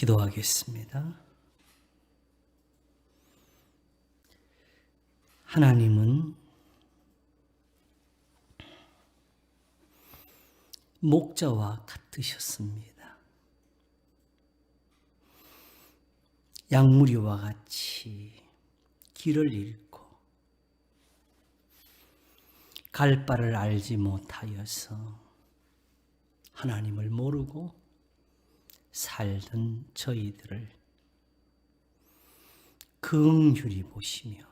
기도하겠습니다. 하나님은 목자와 같으셨습니다. 양무리와 같이 길을 잃고 갈 바를 알지 못하여서 하나님을 모르고 살던 저희들을 긍휼히 보시며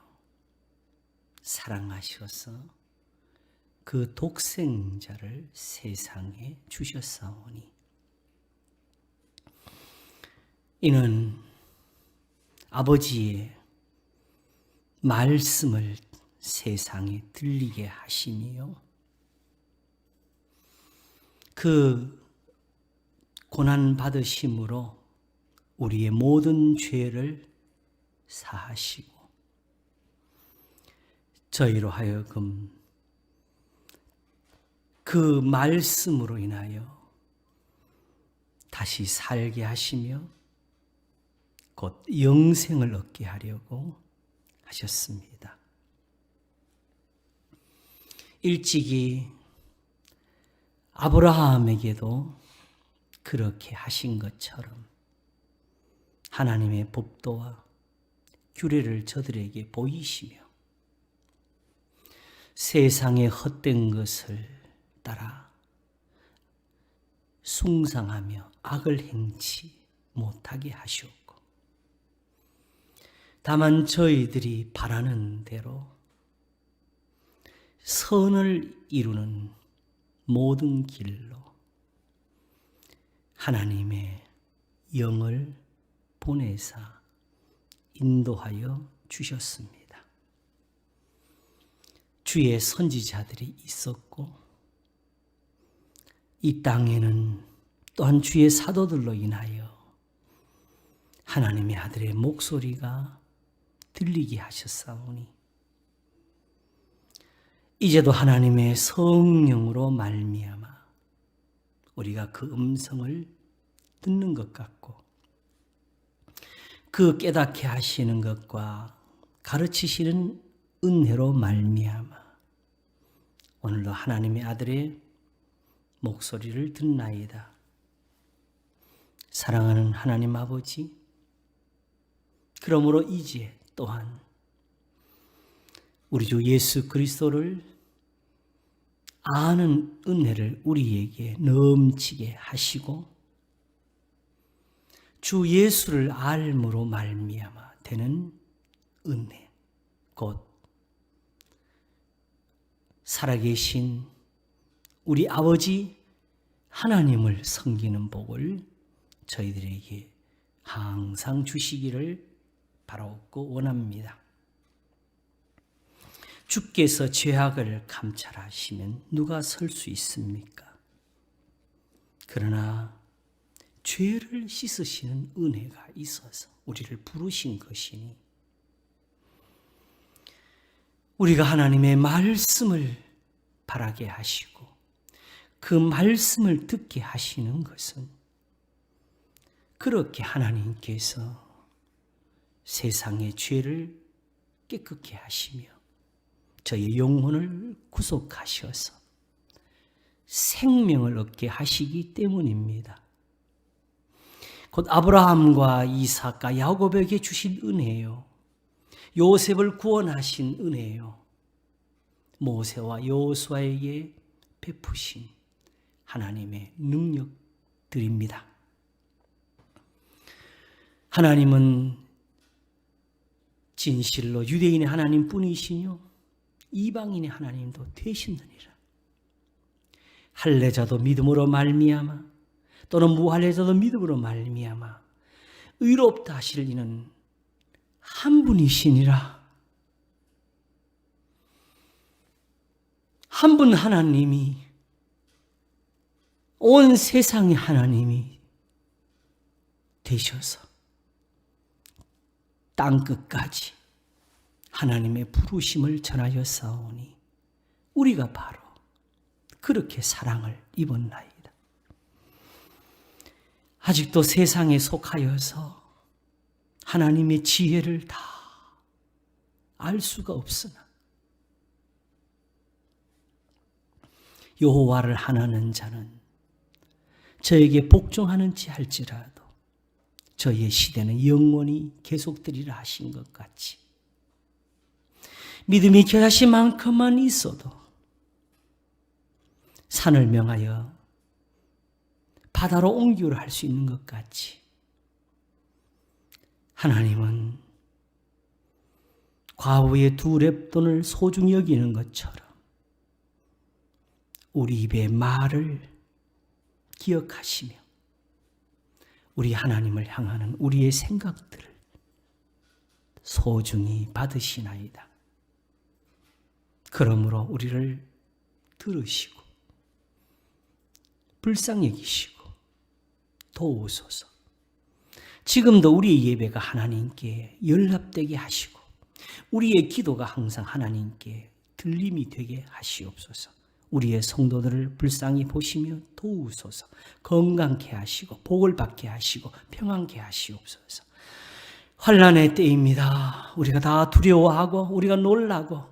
사랑하셔서 그 독생자를 세상에 주셨사오니 이는 아버지의 말씀을 세상에 들리게 하시며 그 고난 받으심으로 우리의 모든 죄를 사하시고 저희로 하여금 그 말씀으로 인하여 다시 살게 하시며 곧 영생을 얻게 하려고 하셨습니다. 일찍이 아브라함에게도 그렇게 하신 것처럼 하나님의 법도와 규례를 저들에게 보이시며 세상의 헛된 것을 따라 숭상하며 악을 행치 못하게 하셨고 다만 저희들이 바라는 대로 선을 이루는 모든 길로 하나님의 영을 보내사 인도하여 주셨습니다. 주의 선지자들이 있었고 이 땅에는 또한 주의 사도들로 인하여 하나님의 아들의 목소리가 들리게 하셨사오니 이제도 하나님의 성령으로 말미암아 우리가 그 음성을 듣는 것 같고 그 깨닫게 하시는 것과 가르치시는 은혜로 말미암아 오늘도 하나님의 아들의 목소리를 듣나이다. 사랑하는 하나님 아버지, 그러므로 이제 또한 우리 주 예수 그리스도를 아는 은혜를 우리에게 넘치게 하시고 주 예수를 알므로 말미암아 되는 은혜, 곧 살아계신 우리 아버지 하나님을 섬기는 복을 저희들에게 항상 주시기를 바라옵고 원합니다. 주께서 죄악을 감찰하시면 누가 설 수 있습니까? 그러나 죄를 씻으시는 은혜가 있어서 우리를 부르신 것이니 우리가 하나님의 말씀을 바라게 하시고 그 말씀을 듣게 하시는 것은 그렇게 하나님께서 세상의 죄를 깨끗게 하시며 저의 영혼을 구속하셔서 생명을 얻게 하시기 때문입니다. 곧 아브라함과 이삭과 야곱에게 주신 은혜요, 요셉을 구원하신 은혜요, 모세와 여호수아에게 베푸신 하나님의 능력들입니다. 하나님은 진실로 유대인의 하나님뿐이시뇨 이방인의 하나님도 되시느니라. 할례자도 믿음으로 말미암아 또는 무할례자도 믿음으로 말미암아 의롭다 하실 이는 한 분이시니라. 한 분 하나님이 온 세상의 하나님이 되셔서 땅끝까지 하나님의 부르심을 전하였사오니 우리가 바로 그렇게 사랑을 입었나이다. 아직도 세상에 속하여서 하나님의 지혜를 다 알 수가 없으나 여호와를 하나는 자는 저에게 복종하는지 할지라도 저의 시대는 영원히 계속되리라 하신 것 같이 믿음이 겨자씨만큼만 있어도 산을 명하여 바다로 옮기려 할 수 있는 것 같이 하나님은 과부의 2렙돈을 소중히 여기는 것처럼 우리 입의 말을 기억하시며 우리 하나님을 향하는 우리의 생각들을 소중히 받으시나이다. 그러므로 우리를 들으시고 불쌍히 여기시고 도우소서. 지금도 우리의 예배가 하나님께 연합되게 하시고 우리의 기도가 항상 하나님께 들림이 되게 하시옵소서. 우리의 성도들을 불쌍히 보시며 도우소서. 건강케 하시고 복을 받게 하시고 평안케 하시옵소서. 환난의 때입니다. 우리가 다 두려워하고 우리가 놀라고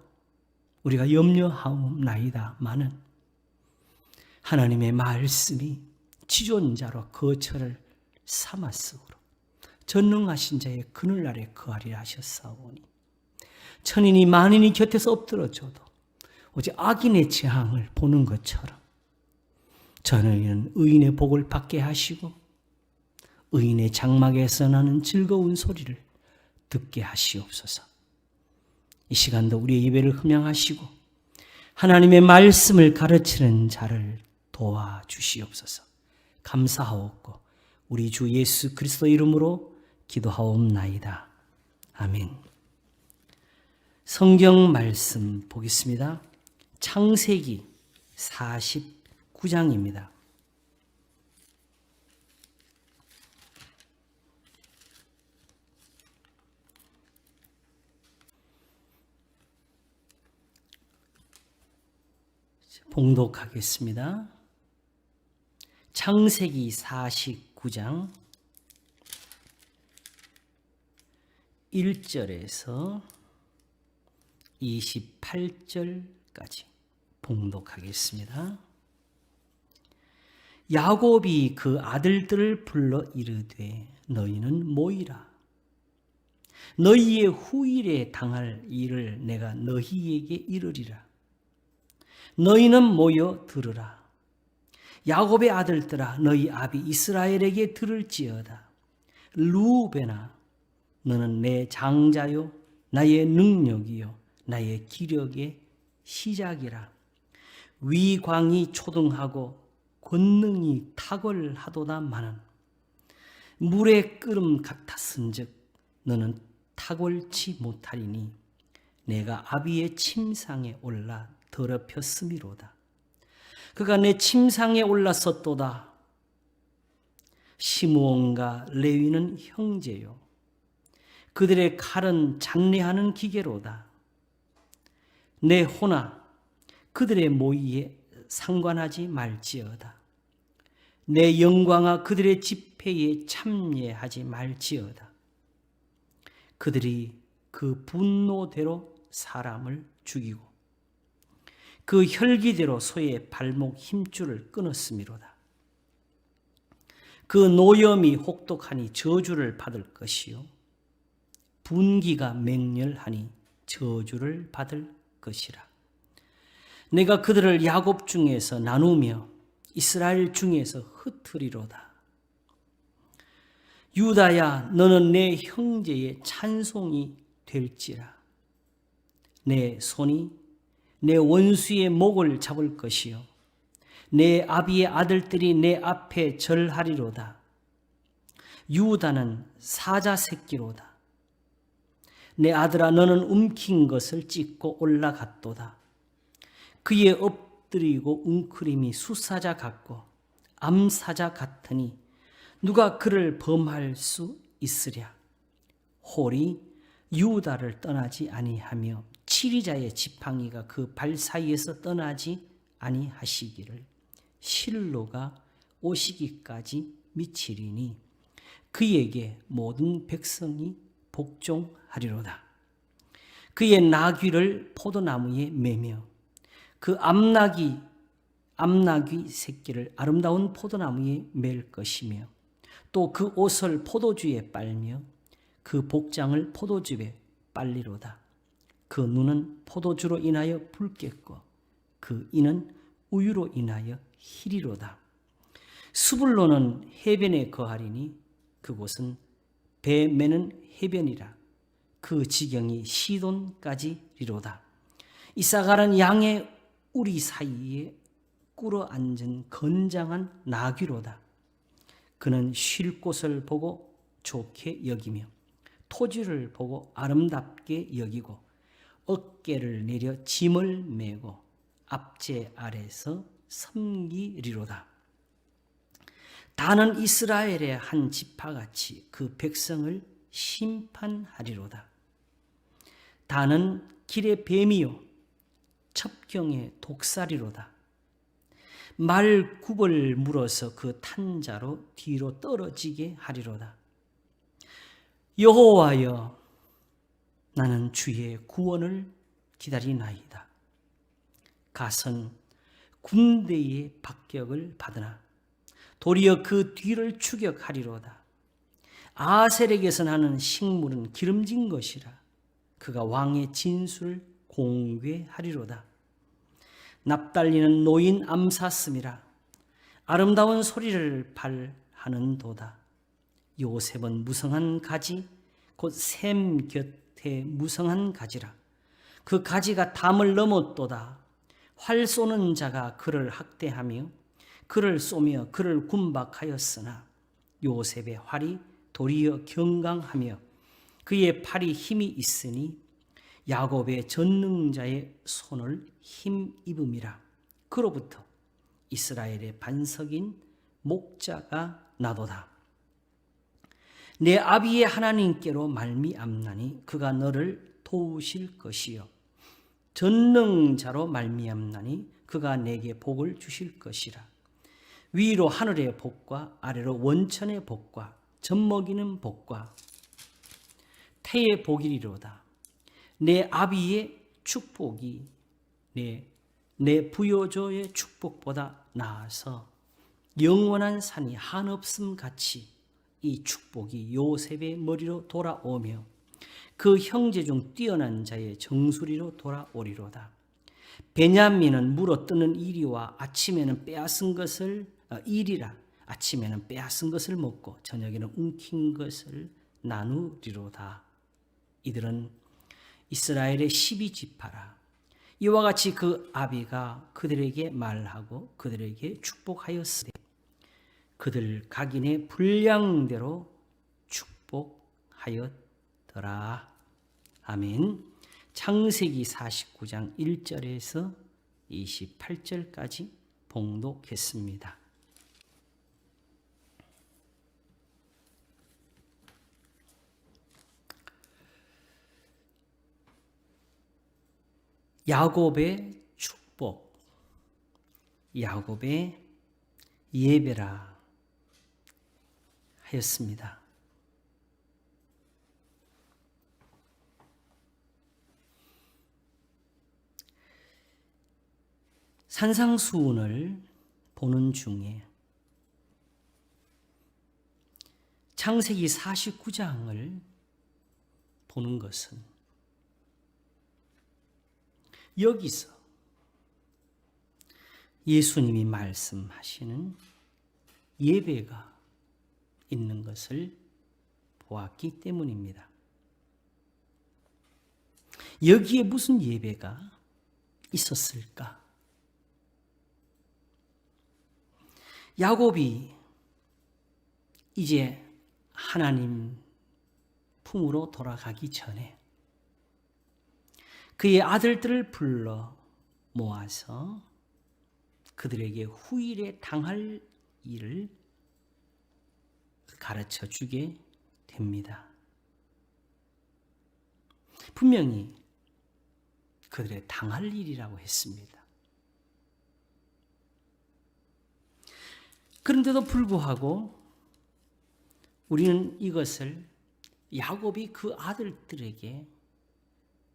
우리가 염려하옵나이다마는 하나님의 말씀이 지존자로 거처를 삼았으므로 전능하신 자의 그늘 아래 거하리라 하셨사오니 천인이 만인이 곁에서 엎드러져도 오직 악인의 재앙을 보는 것처럼 저는 의인의 복을 받게 하시고 의인의 장막에서 나는 즐거운 소리를 듣게 하시옵소서. 이 시간도 우리의 예배를 흠양하시고 하나님의 말씀을 가르치는 자를 도와주시옵소서. 감사하옵고 우리 주 예수 그리스도 이름으로 기도하옵나이다. 아멘. 성경 말씀 보겠습니다. 창세기 49장입니다. 봉독하겠습니다. 창세기 49장 1절에서 28절까지 봉독하겠습니다. 야곱이 그 아들들을 불러 이르되 너희는 모이라. 너희의 후일에 당할 일을 내가 너희에게 이르리라. 너희는 모여 들으라. 야곱의 아들들아 너희 아비 이스라엘에게 들을지어다. 루벤아 너는 내 장자요 나의 능력이요 나의 기력의 시작이라. 위광이 초등하고 권능이 탁월하도다마는 물의 끓음 같았은즉 너는 탁월치 못하리니 내가 아비의 침상에 올라 더럽혔음이로다. 그가 내 침상에 올랐었도다. 시므온과 레위는 형제요 그들의 칼은 장례하는 기계로다. 내 호나 그들의 모의에 상관하지 말지어다. 내 영광아 그들의 집회에 참여하지 말지어다. 그들이 그 분노대로 사람을 죽이고 그 혈기대로 소의 발목 힘줄을 끊었음이로다. 그 노염이 혹독하니 저주를 받을 것이요 분기가 맹렬하니 저주를 받을 것이라. 내가 그들을 야곱 중에서 나누며 이스라엘 중에서 흩으리로다. 유다야 너는 내 형제의 찬송이 될지라. 내 손이 내 원수의 목을 잡을 것이요 내 아비의 아들들이 내 앞에 절하리로다. 유다는 사자 새끼로다. 내 아들아 너는 움킨 것을 찢고 올라갔도다. 그의 엎드리고 웅크림이 수사자 같고 암사자 같으니 누가 그를 범할 수 있으랴. 홀이 유다를 떠나지 아니하며 치리자의 지팡이가 그 발 사이에서 떠나지 아니하시기를 실로가 오시기까지 미치리니 그에게 모든 백성이 복종하리로다. 그의 나귀를 포도나무에 매며 그 암나귀 새끼를 아름다운 포도나무에 맬 것이며 또 그 옷을 포도주에 빨며 그 복장을 포도즙에 빨리로다. 그 눈은 포도주로 인하여 붉겠고 그 이는 우유로 인하여 희리로다. 스불론은 해변에 거하리니 그곳은 배 매는 해변이라. 그 지경이 시돈까지리로다. 이사갈은 양의 우리 사이에 꿇어 앉은 건장한 나귀로다. 그는 쉴 곳을 보고 좋게 여기며 토지를 보고 아름답게 여기고 어깨를 내려 짐을 메고 앞제 아래서 섬기리로다. 다는 이스라엘의 한 지파같이 그 백성을 심판하리로다. 다는 길의 뱀이요 첩경의 독사리로다. 말굽을 물어서 그 탄자로 뒤로 떨어지게 하리로다. 여호와여, 나는 주의 구원을 기다리나이다. 갓은 군대의 박격을 받으나 도리어 그 뒤를 추격하리로다. 아셀에게서 나는 식물은 기름진 것이라. 그가 왕의 진술을 공개하리로다. 납달리는 노인 암사슴이라. 아름다운 소리를 발하는도다. 요셉은 무성한 가지 곧 샘 곁에 무성한 가지라. 그 가지가 담을 넘었도다. 활 쏘는 자가 그를 학대하며 그를 쏘며 그를 군박하였으나 요셉의 활이 도리어 경강하며 그의 팔이 힘이 있으니 야곱의 전능자의 손을 힘입음이라. 그로부터 이스라엘의 반석인 목자가 나도다. 내 아비의 하나님께로 말미암나니 그가 너를 도우실 것이요 전능자로 말미암나니 그가 내게 복을 주실 것이라. 위로 하늘의 복과 아래로 원천의 복과 젖먹이는 복과 태의 복이리로다. 내 아비의 축복이 내 부요조의 축복보다 나아서 영원한 산이 한없음 같이 이 축복이 요셉의 머리로 돌아오며 그 형제 중 뛰어난 자의 정수리로 돌아오리로다. 베냐민은 물어뜯는 이리와 아침에는 빼앗은 것을 일이라. 아침에는 빼앗은 것을 먹고 저녁에는 움킨 것을 나누리로다. 이들은 이스라엘의 12지파라. 이와 같이 그 아비가 그들에게 말하고 그들에게 축복하였으되 그들 각인의 분량대로 축복하였더라. 아멘. 창세기 49장 1절에서 28절까지 봉독했습니다. 야곱의 축복, 야곱의 예배라 하였습니다. 산상수훈을 보는 중에 창세기 49장을 보는 것은 여기서 예수님이 말씀하시는 예배가 있는 것을 보았기 때문입니다. 여기에 무슨 예배가 있었을까? 야곱이 이제 하나님 품으로 돌아가기 전에 그의 아들들을 불러 모아서 그들에게 후일에 당할 일을 가르쳐 주게 됩니다. 분명히 그들의 당할 일이라고 했습니다. 그런데도 불구하고 우리는 이것을 야곱이 그 아들들에게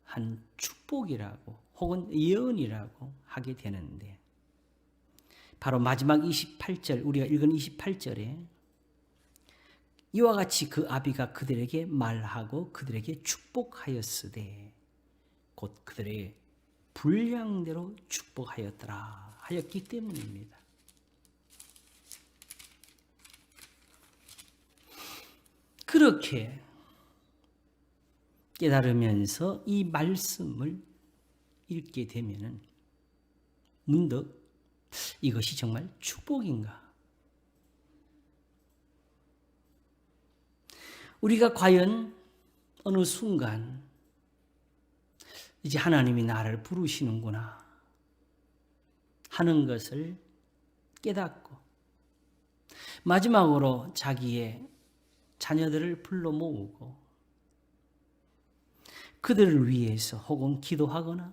한 축복이라고 혹은 예언이라고 하게 되는데, 바로 마지막 28절, 우리가 읽은 28절에 이와 같이 그 아비가 그들에게 말하고 그들에게 축복하였으되 곧 그들의 분량대로 축복하였더라 하였기 때문입니다. 그렇게 깨달으면서 이 말씀을 읽게 되면은 문득 이것이 정말 축복인가? 우리가 과연 어느 순간 이제 하나님이 나를 부르시는구나 하는 것을 깨닫고 마지막으로 자기의 자녀들을 불러 모으고 그들을 위해서 혹은 기도하거나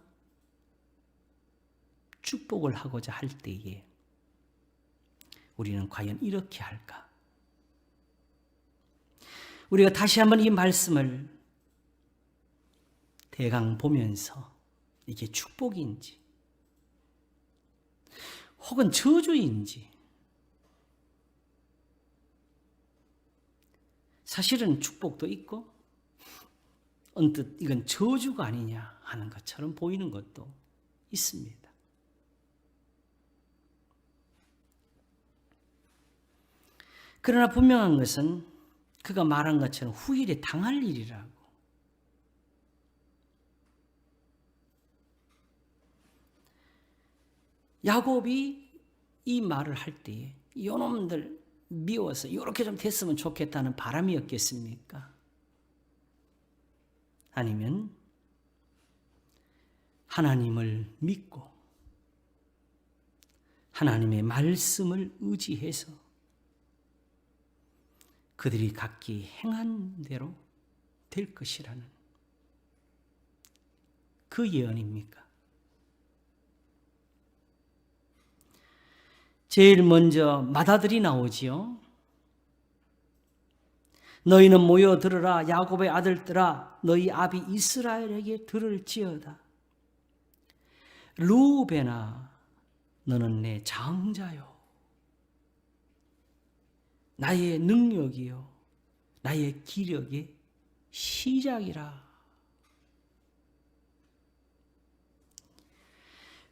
축복을 하고자 할 때에 우리는 과연 이렇게 할까? 우리가 다시 한번 이 말씀을 대강 보면서 이게 축복인지 혹은 저주인지, 사실은 축복도 있고 언뜻 이건 저주가 아니냐 하는 것처럼 보이는 것도 있습니다. 그러나 분명한 것은 그가 말한 것처럼 후일에 당할 일이라고. 야곱이 이 말을 할 때에 이놈들 미워서 이렇게 좀 됐으면 좋겠다는 바람이었겠습니까? 아니면 하나님을 믿고 하나님의 말씀을 의지해서 그들이 각기 행한 대로 될 것이라는 그 예언입니까? 제일 먼저 맏아들이 나오지요. 너희는 모여 들으라. 야곱의 아들들아, 너희 아비 이스라엘에게 들을지어다. 루벤아, 너는 내 장자요, 나의 능력이요, 나의 기력의 시작이라.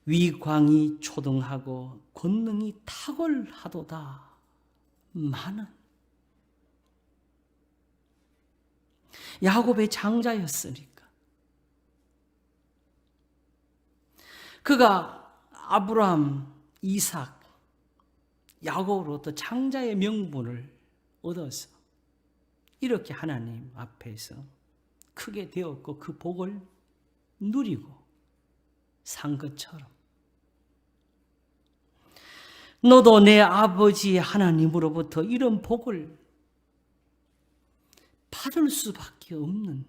위광이 초등하고 권능이 탁월하도다 많은 야곱의 장자였으니까 그가 아브라함, 이삭, 야곱으로부터 장자의 명분을 얻어서 이렇게 하나님 앞에서 크게 되었고 그 복을 누리고 산 것처럼 너도 내 아버지 하나님으로부터 이런 복을 받을 수밖에 없는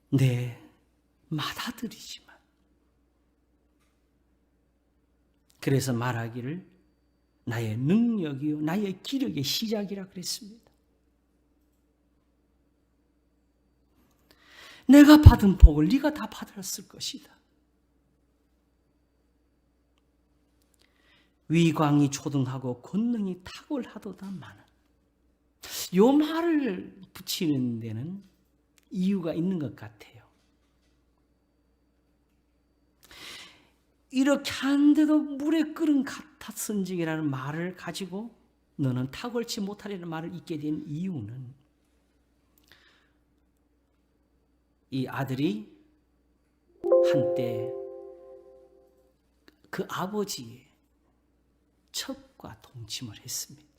내 맏아들이지만, 그래서 말하기를 나의 능력이요 나의 기력의 시작이라 그랬습니다. 내가 받은 복을 네가 다 받았을 것이다. 위광이 초등하고 권능이 탁월하도다 많은, 요 말을 붙이는 데는 이유가 있는 것 같아요. 이렇게 하는데도 물에 끓은 같았은지라는 말을 가지고 너는 탁월치 못하리라는 말을 잊게 된 이유는 이 아들이 한때 그 아버지의 첩과 동침을 했습니다.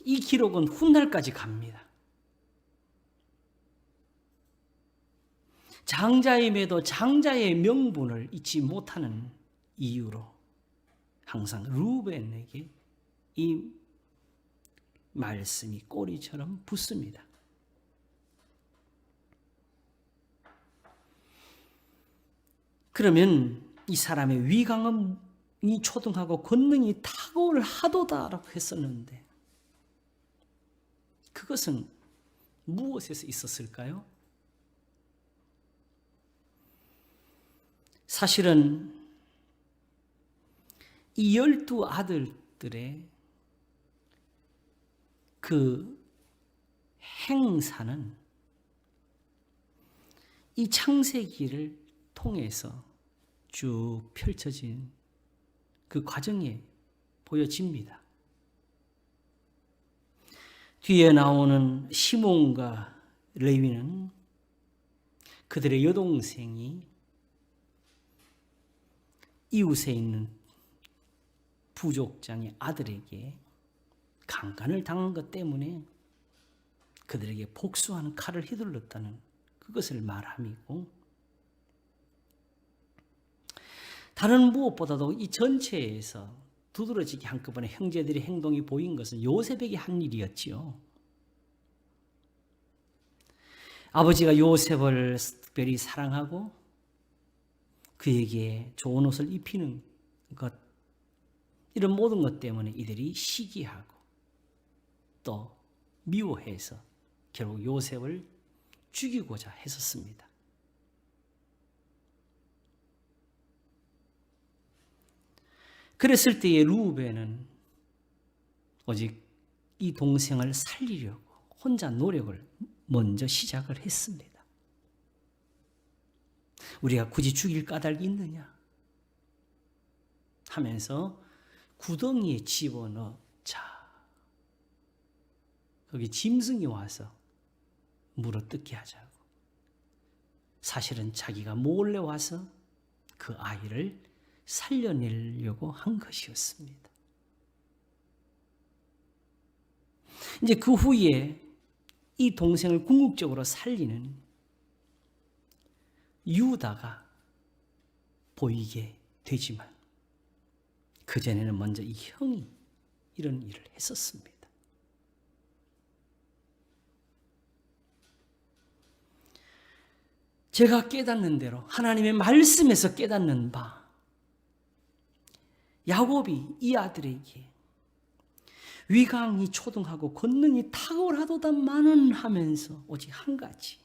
이 기록은 훗날까지 갑니다. 장자임에도 장자의 명분을 잊지 못하는 이유로 항상 루벤에게 이 말씀이 꼬리처럼 붙습니다. 그러면 이 사람의 위강은 초등하고 권능이 탁월하도다라고 했었는데 그것은 무엇에서 있었을까요? 사실은 이 12 아들들의 그 행사는 이 창세기를 통해서 쭉 펼쳐진 그 과정에 보여집니다. 뒤에 나오는 시몬과 레위는 그들의 여동생이 이웃에 있는 부족장의 아들에게 강간을 당한 것 때문에 그들에게 복수하는 칼을 휘둘렀다는 그것을 말함이고, 다른 무엇보다도 이 전체에서 두드러지게 한꺼번에 형제들의 행동이 보인 것은 요셉에게 한 일이었지요. 아버지가 요셉을 특별히 사랑하고 그에게 좋은 옷을 입히는 것, 이런 모든 것 때문에 이들이 시기하고 또 미워해서 결국 요셉을 죽이고자 했었습니다. 그랬을 때에 루벤은 오직 이 동생을 살리려고 혼자 노력을 먼저 시작을 했습니다. 우리가 굳이 죽일 까닭이 있느냐 하면서 구덩이에 집어넣자. 거기 짐승이 와서 물어뜯게 하자고. 사실은 자기가 몰래 와서 그 아이를 살려내려고 한 것이었습니다. 이제 그 후에 이 동생을 궁극적으로 살리는 유다가 보이게 되지만 그전에는 먼저 이 형이 이런 일을 했었습니다. 제가 깨닫는 대로 하나님의 말씀에서 깨닫는 바, 야곱이 이 아들에게 위강이 초등하고 권능이 탁월하도다마는 하면서 오직 한 가지,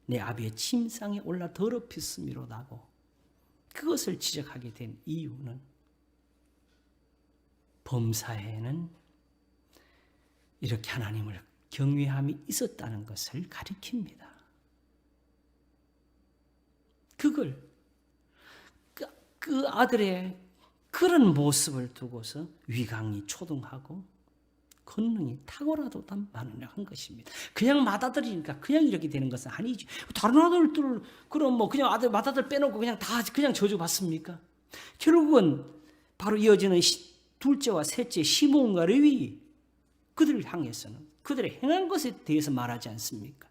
내 아비의 침상에 올라 더럽혔음이로다고 그것을 지적하게 된 이유는 범사에는 이렇게 하나님을 경외함이 있었다는 것을 가리킵니다. 그걸 그 아들의 그런 모습을 두고서 위강이 초등하고 권능이 탁월하도다마는 한 것입니다. 그냥 맏아들이니까 그냥 이렇게 되는 것은 아니지. 다른 아들들 그럼 뭐 그냥 맏아들 빼놓고 그냥 다 그냥 저주받습니까? 결국은 바로 이어지는 둘째와 셋째 시몬과 레위, 그들을 향해서는 그들의 행한 것에 대해서 말하지 않습니까?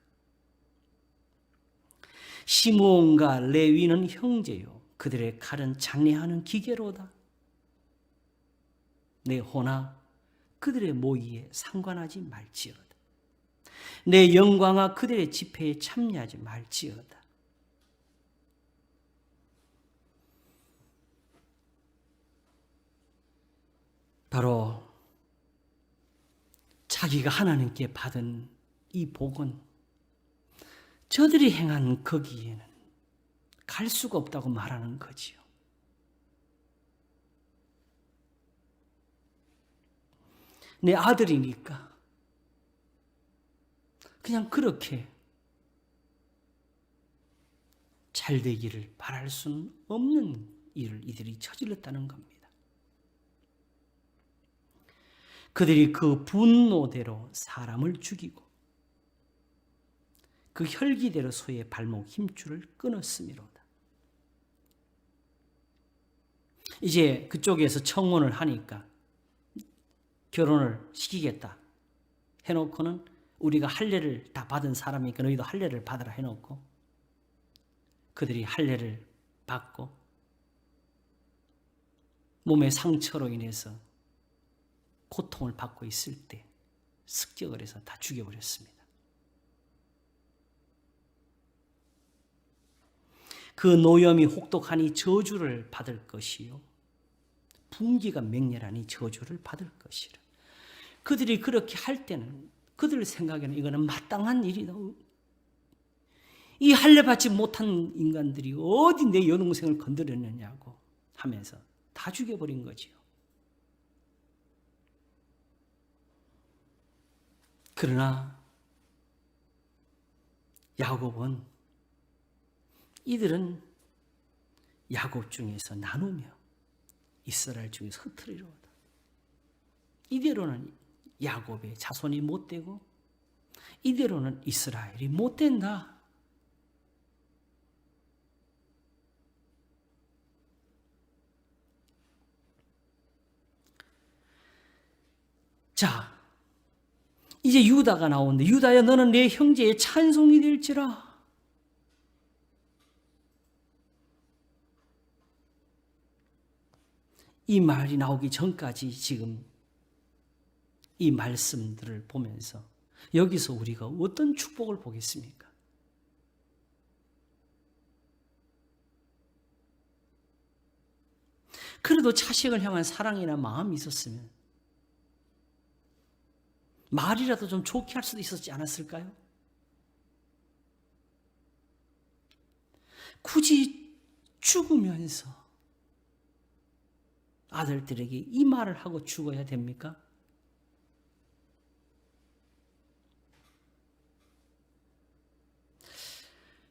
시몬과 레위는 형제요, 그들의 칼은 장례하는 기계로다. 내 호나 그들의 모의에 상관하지 말지어다. 내 영광아 그들의 집회에 참여하지 말지어다. 바로 자기가 하나님께 받은 이 복은 저들이 행한 거기에는 갈 수가 없다고 말하는 거지요. 내 아들이니까 그냥 그렇게 잘 되기를 바랄 수는 없는 일을 이들이 저질렀다는 겁니다. 그들이 그 분노대로 사람을 죽이고 그 혈기대로 소의 발목 힘줄을 끊었음이로다. 이제 그쪽에서 청혼을 하니까 결혼을 시키겠다 해놓고는 우리가 할례를 다 받은 사람이니까 너희도 할례를 받으라 해놓고 그들이 할례를 받고 몸의 상처로 인해서 고통을 받고 있을 때 습격을 해서 다 죽여버렸습니다. 그 노염이 혹독하니 저주를 받을 것이요 분기가 맹렬하니 저주를 받을 것이라. 그들이 그렇게 할 때는 그들 생각에는 이거는 마땅한 일이다. 이 할례받지 못한 인간들이 어디 내 여동생을 건드렸느냐고 하면서 다 죽여버린 거지요. 그러나 야곱은 이들은 야곱 중에서 나누며 이스라엘 중에서 흩트리로다. 이대로는 야곱의 자손이 못되고 이대로는 이스라엘이 못된다. 자, 이제 유다가 나오는데 유다야 너는 내 형제의 찬송이 될지라. 이 말이 나오기 전까지 지금 이 말씀들을 보면서 여기서 우리가 어떤 축복을 보겠습니까? 그래도 자식을 향한 사랑이나 마음이 있었으면 말이라도 좀 좋게 할 수도 있었지 않았을까요? 굳이 죽으면서 아들들에게 이 말을 하고 죽어야 됩니까?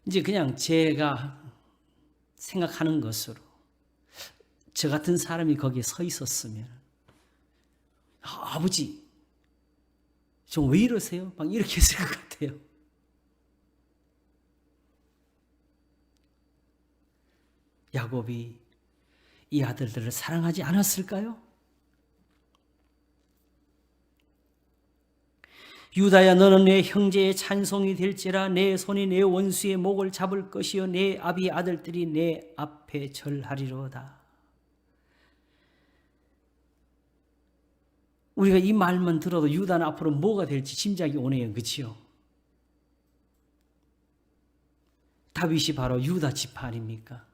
이제 그냥 제가 생각하는 것으로 저 같은 사람이 거기에 서 있었으면 아버지 좀 왜 이러세요? 막 이렇게 했을 것 같아요. 야곱이 이 아들들을 사랑하지 않았을까요? 유다야 너는 내 형제의 찬송이 될지라. 내 손이 내 원수의 목을 잡을 것이요 내 아비 아들들이 내 앞에 절하리로다. 우리가 이 말만 들어도 유다는 앞으로 뭐가 될지 짐작이 오네요. 그렇지요? 다윗이 바로 유다 지파 아닙니까?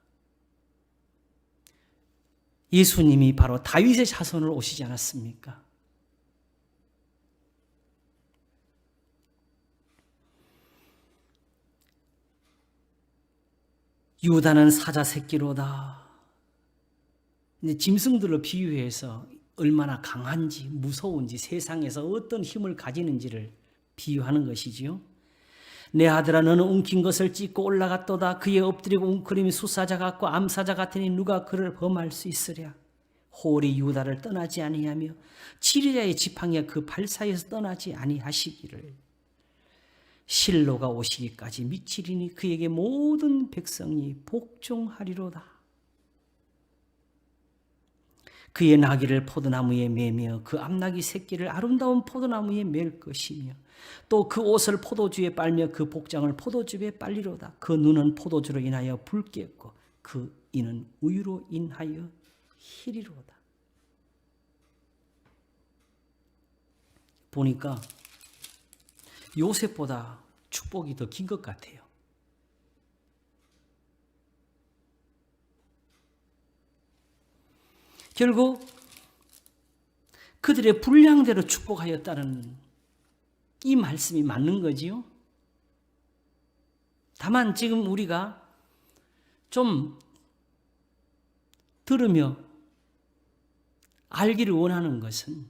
예수님이 바로 다윗의 자손으로 오시지 않았습니까? 유다는 사자 새끼로다. 이제 짐승들로 비유해서 얼마나 강한지 무서운지 세상에서 어떤 힘을 가지는지를 비유하는 것이지요. 내 아들아 너는 움킨 것을 찢고 올라갔도다. 그의 엎드리고 웅크림이 숫사자 같고 암사자 같으니 누가 그를 범할 수 있으랴. 홀이 유다를 떠나지 아니하며 지리자의 지팡이가 그 발 사이에서 떠나지 아니하시기를. 실로가 오시기까지 미치리니 그에게 모든 백성이 복종하리로다. 그의 나귀를 포도나무에 매며 그 암나귀 새끼를 아름다운 포도나무에 맬 것이며 또 그 옷을 포도주에 빨며 그 복장을 포도주에 빨리로다. 그 눈은 포도주로 인하여 붉겠고 그 이는 우유로 인하여 희리로다. 보니까 요셉보다 축복이 더 긴 것 같아요. 결국 그들의 분량대로 축복하였다는 이 말씀이 맞는 거지요. 다만 지금 우리가 좀 들으며 알기를 원하는 것은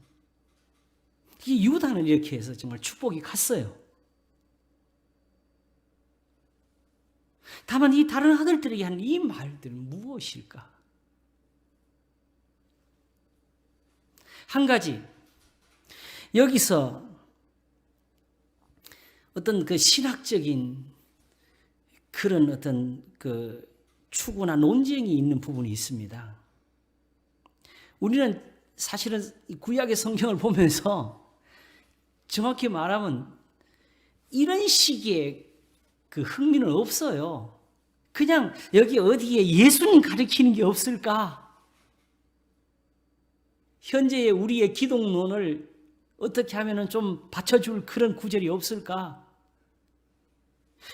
이 유다는 이렇게 해서 정말 축복이 갔어요. 다만 이 다른 아들들에게 한 이 말들은 무엇일까? 한 가지, 여기서 어떤 그 신학적인 그런 어떤 그 추구나 논쟁이 있는 부분이 있습니다. 우리는 사실은 구약의 성경을 보면서 정확히 말하면 이런 식의 그 흥미는 없어요. 그냥 여기 어디에 예수님 가르치는 게 없을까? 현재의 우리의 기독론을 어떻게 하면 좀 받쳐줄 그런 구절이 없을까?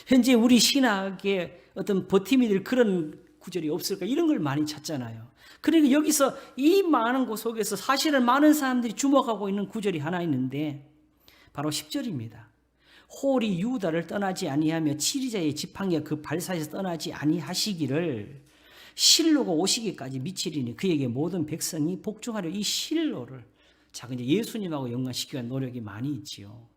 현재 우리 신학의 어떤 버팀이 될 그런 구절이 없을까? 이런 걸 많이 찾잖아요. 그러니까 여기서 이 많은 곳 속에서 사실은 많은 사람들이 주목하고 있는 구절이 하나 있는데 바로 10절입니다. 홀이 유다를 떠나지 아니하며 치리자의 지팡이가 그 발사에서 떠나지 아니하시기를 실로가 오시기까지 미치리니 그에게 모든 백성이 복종하려. 이 실로를 자 이제 예수님하고 연관시키기 위한 노력이 많이 있지요.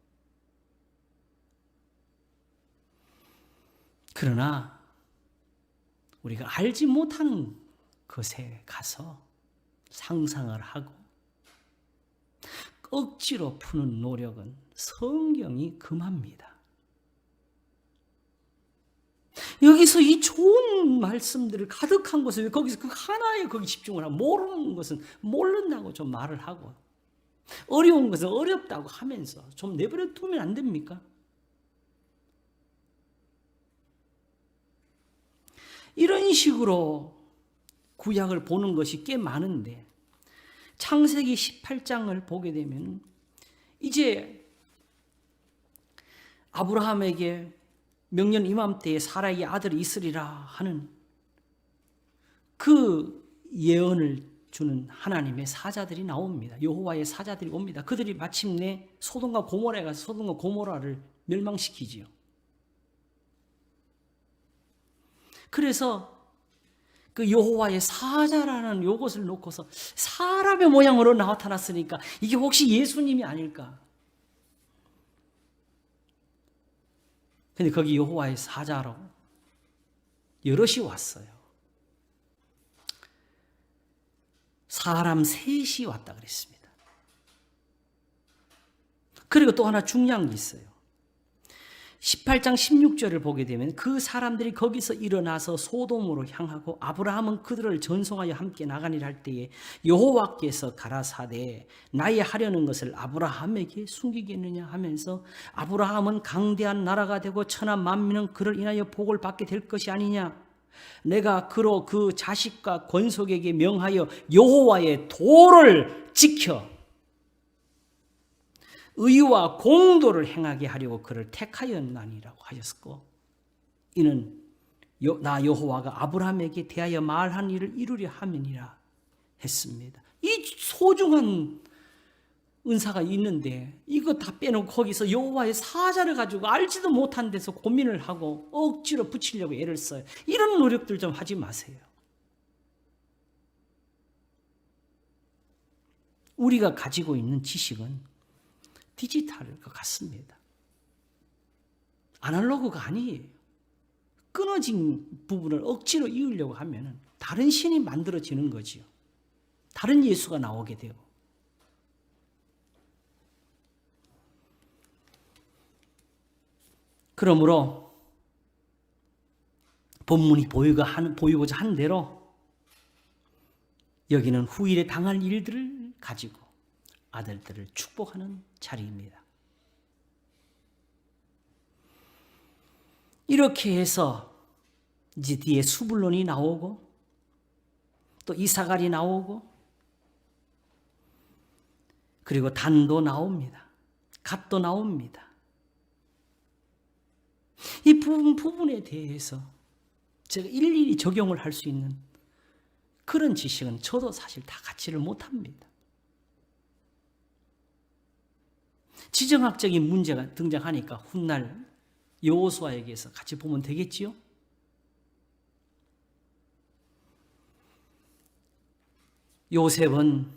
그러나 우리가 알지 못하는 것에 가서 상상을 하고 억지로 푸는 노력은 성경이 금합니다. 여기서 이 좋은 말씀들을 가득한 것을 거기서 그 하나에 거기 집중을 하고 모르는 것은 모른다고 좀 말을 하고 어려운 것은 어렵다고 하면서 좀 내버려 두면 안 됩니까? 이런 식으로 구약을 보는 것이 꽤 많은데 창세기 18장을 보게 되면 이제 아브라함에게 명년 이맘때에 사라의 아들이 있으리라 하는 그 예언을 주는 하나님의 사자들이 나옵니다. 여호와의 사자들이 옵니다. 그들이 마침내 소돔과 고모라에 가서 소돔과 고모라를 멸망시키지요. 그래서 그 여호와의 사자라는 요것을 놓고서 사람의 모양으로 나타났으니까 이게 혹시 예수님이 아닐까? 근데 거기 여호와의 사자로 여럿이 왔어요. 사람 셋이 왔다 그랬습니다. 그리고 또 하나 중요한 게 있어요. 18장 16절을 보게 되면 그 사람들이 거기서 일어나서 소돔으로 향하고 아브라함은 그들을 전송하여 함께 나가니라 할 때에 여호와께서 가라사대 나의 하려는 것을 아브라함에게 숨기겠느냐 하면서 아브라함은 강대한 나라가 되고 천하 만민은 그를 인하여 복을 받게 될 것이 아니냐. 내가 그로 그 자식과 권속에게 명하여 여호와의 도를 지켜 의와 공도를 행하게 하려고 그를 택하였나니라고 하셨고 이는 나 여호와가 아브라함에게 대하여 말한 일을 이루려 함이니라 했습니다. 이 소중한 은사가 있는데 이거 다 빼놓고 거기서 여호와의 사자를 가지고 알지도 못한 데서 고민을 하고 억지로 붙이려고 애를 써요. 이런 노력들 좀 하지 마세요. 우리가 가지고 있는 지식은 디지털 것 같습니다. 아날로그가 아니에요. 끊어진 부분을 억지로 이으려고 하면 다른 신이 만들어지는 거지요. 다른 예수가 나오게 되고. 그러므로 본문이 보이고자 한 대로 여기는 후일에 당할 일들을 가지고 아들들을 축복하는 자리입니다. 이렇게 해서 이제 뒤에 수불론이 나오고 또 이사갈이 나오고 그리고 단도 나옵니다. 갓도 나옵니다. 이 부분에 대해서 제가 일일이 적용을 할 수 있는 그런 지식은 저도 사실 다 갖지를 못합니다. 지정학적인 문제가 등장하니까 훗날 여호수아에게서 같이 보면 되겠지요? 요셉은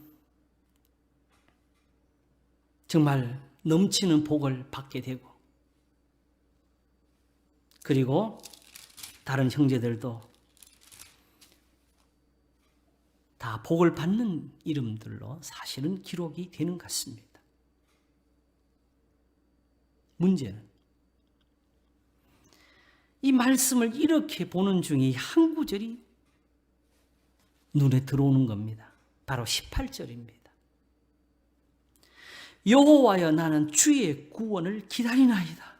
정말 넘치는 복을 받게 되고 그리고 다른 형제들도 다 복을 받는 이름들로 사실은 기록이 되는 것 같습니다. 문제는 이 말씀을 이렇게 보는 중에 한 구절이 눈에 들어오는 겁니다. 바로 18절입니다. 여호와여 나는 주의 구원을 기다리나이다.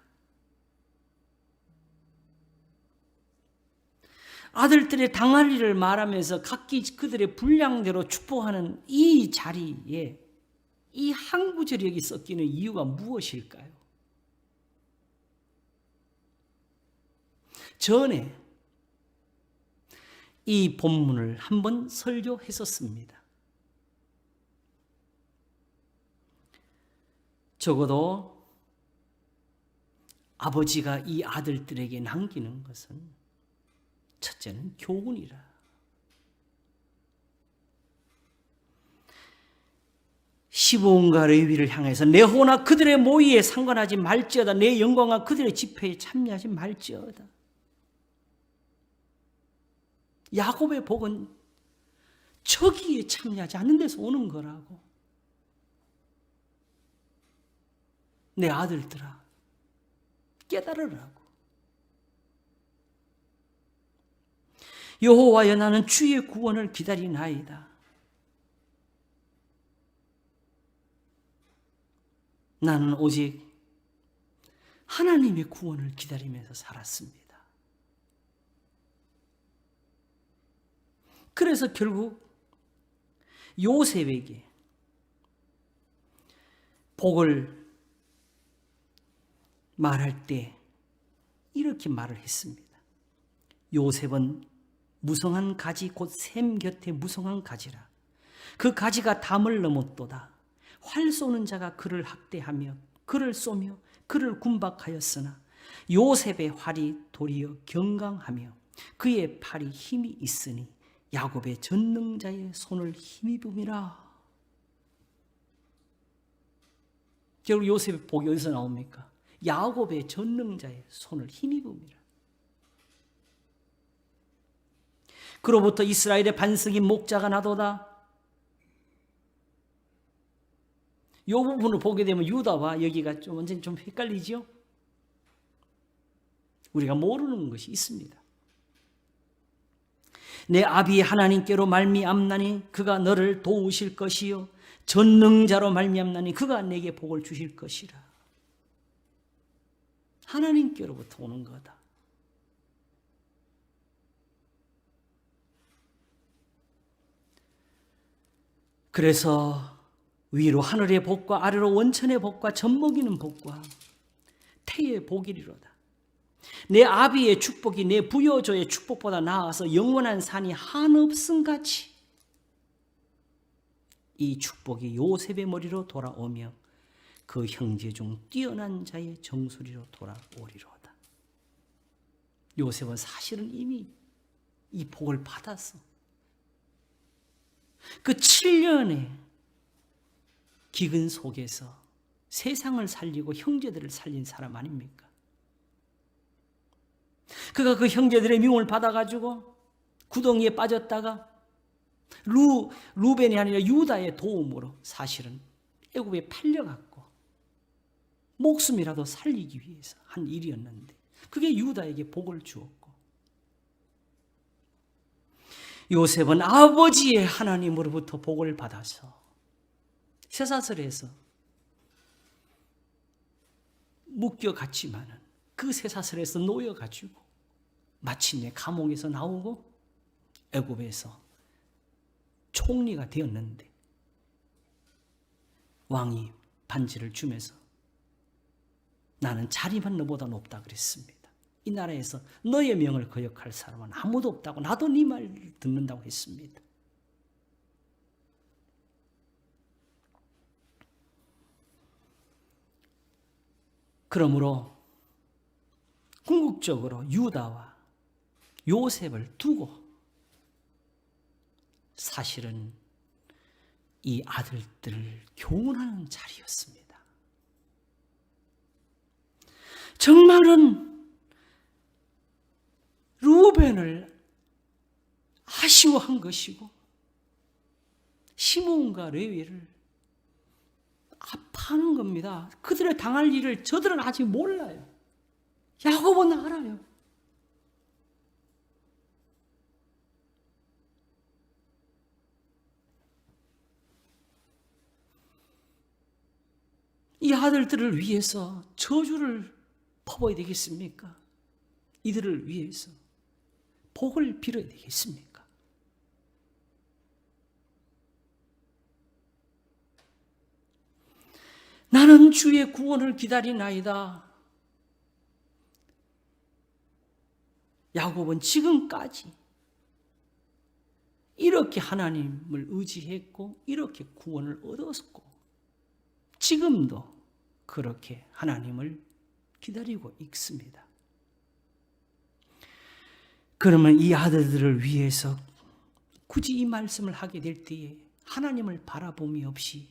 아들들의 당할 일을 말하면서 각기 그들의 분량대로 축복하는 이 자리에 이 한 구절이 여기 섞이는 이유가 무엇일까요? 전에 이 본문을 한번 설교했었습니다. 적어도 아버지가 이 아들들에게 남기는 것은 첫째는 교훈이라. 시므온과 레위를 향해서 내 호나 그들의 모의에 상관하지 말지어다. 내 영광과 그들의 집회에 참여하지 말지어다. 야곱의 복은 저기에 참여하지 않는 데서 오는 거라고. 내 아들들아, 깨달으라고. 여호와여, 나는 주의 구원을 기다리나이다. 나는 오직 하나님의 구원을 기다리면서 살았습니다. 그래서 결국 요셉에게 복을 말할 때 이렇게 말을 했습니다. 요셉은 무성한 가지 곧 샘 곁에 무성한 가지라. 그 가지가 담을 넘었도다. 활 쏘는 자가 그를 학대하며 그를 쏘며 그를 군박하였으나 요셉의 활이 도리어 경강하며 그의 팔이 힘이 있으니 야곱의 전능자의 손을 힘입음이라. 결국 요셉의 복이 어디서 나옵니까? 야곱의 전능자의 손을 힘입음이라. 그로부터 이스라엘의 반석인 목자가 나도다. 이 부분을 보게 되면 유다와 여기가 완전히 좀 헷갈리죠? 우리가 모르는 것이 있습니다. 내 아비 하나님께로 말미암나니 그가 너를 도우실 것이요 전능자로 말미암나니 그가 내게 복을 주실 것이라. 하나님께로부터 오는 거다. 그래서 위로 하늘의 복과 아래로 원천의 복과 젖먹이는 복과 태의 복이리로다. 내 아비의 축복이 내 부여조의 축복보다 나아서 영원한 산이 한없음같이 이 축복이 요셉의 머리로 돌아오며 그 형제 중 뛰어난 자의 정수리로 돌아오리로다. 요셉은 사실은 이미 이 복을 받았어. 그 7년의 기근 속에서 세상을 살리고 형제들을 살린 사람 아닙니까? 그가 그 형제들의 미움을 받아가지고 구덩이에 빠졌다가 루벤이 아니라 유다의 도움으로 사실은 애굽에 팔려갔고 목숨이라도 살리기 위해서 한 일이었는데 그게 유다에게 복을 주었고, 요셉은 아버지의 하나님으로부터 복을 받아서 쇠사슬에서 묶여갔지만은 그 쇠사슬에서 놓여가지고 마침내 감옥에서 나오고 애굽에서 총리가 되었는데 왕이 반지를 주면서 나는 자리만 너보다 높다 그랬습니다. 이 나라에서 너의 명을 거역할 사람은 아무도 없다고, 나도 네 말 듣는다고 했습니다. 그러므로 궁극적으로 유다와 요셉을 두고 사실은 이 아들들을 교훈하는 자리였습니다. 정말은 루벤을 아쉬워한 것이고 시므온과 레위를 아파하는 겁니다. 그들의 당할 일을 저들은 아직 몰라요. 야곱은 알아요. 이 아들들을 위해서 저주를 퍼부어야 되겠습니까? 이들을 위해서 복을 빌어야 되겠습니까? 나는 주의 구원을 기다리나이다. 야곱은 지금까지 이렇게 하나님을 의지했고 이렇게 구원을 얻었고 지금도 그렇게 하나님을 기다리고 있습니다. 그러면 이 아들들을 위해서 굳이 이 말씀을 하게 될 때에 하나님을 바라봄이 없이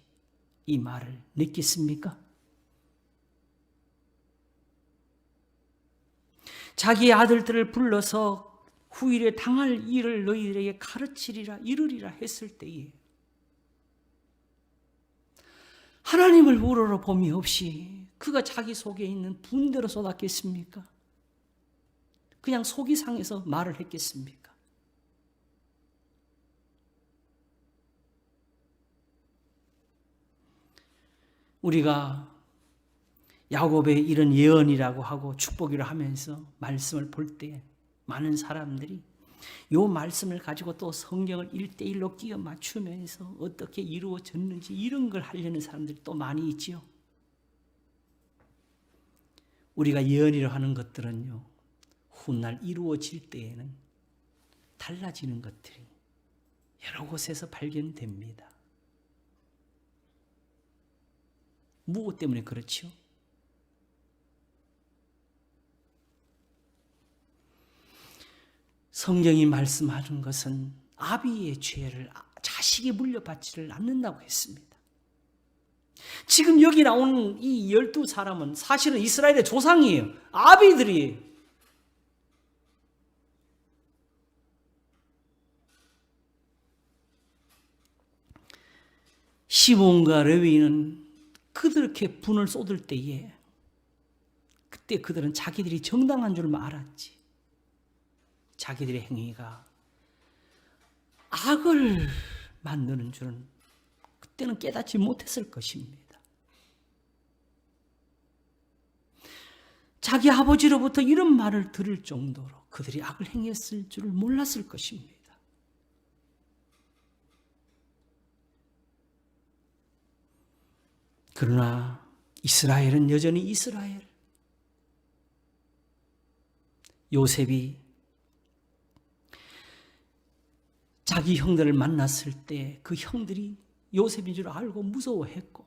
이 말을 냈겠습니까? 자기 아들들을 불러서 후일에 당할 일을 너희들에게 가르치리라 이르리라 했을 때에 하나님을 우러러 봄이 없이 그가 자기 속에 있는 분대로 쏟았겠습니까? 그냥 속이 상해서 말을 했겠습니까? 우리가 야곱의 이런 예언이라고 하고 축복이라 하면서 말씀을 볼 때 많은 사람들이 이 말씀을 가지고 또 성경을 1:1로 끼워 맞추면서 어떻게 이루어졌는지 이런 걸 하려는 사람들이 또 많이 있지요. 우리가 예언이라 하는 것들은요, 훗날 이루어질 때에는 달라지는 것들이 여러 곳에서 발견됩니다. 무엇 때문에 그렇지요? 성경이 말씀하는 것은 아비의 죄를 자식이 물려받지를 않는다고 했습니다. 지금 여기 나오는 이 12사람은 사실은 이스라엘의 조상이에요. 아비들이에요. 시몬과 레위는 그렇게 분을 쏟을 때에 그때 그들은 자기들이 정당한 줄 알았지. 자기들의 행위가 악을 만드는 줄은 그때는 깨닫지 못했을 것입니다. 자기 아버지로부터 이런 말을 들을 정도로 그들이 악을 행했을 줄을 몰랐을 것입니다. 그러나 이스라엘은 여전히 이스라엘. 요셉이 자기 형들을 만났을 때 그 형들이 요셉인 줄 알고 무서워했고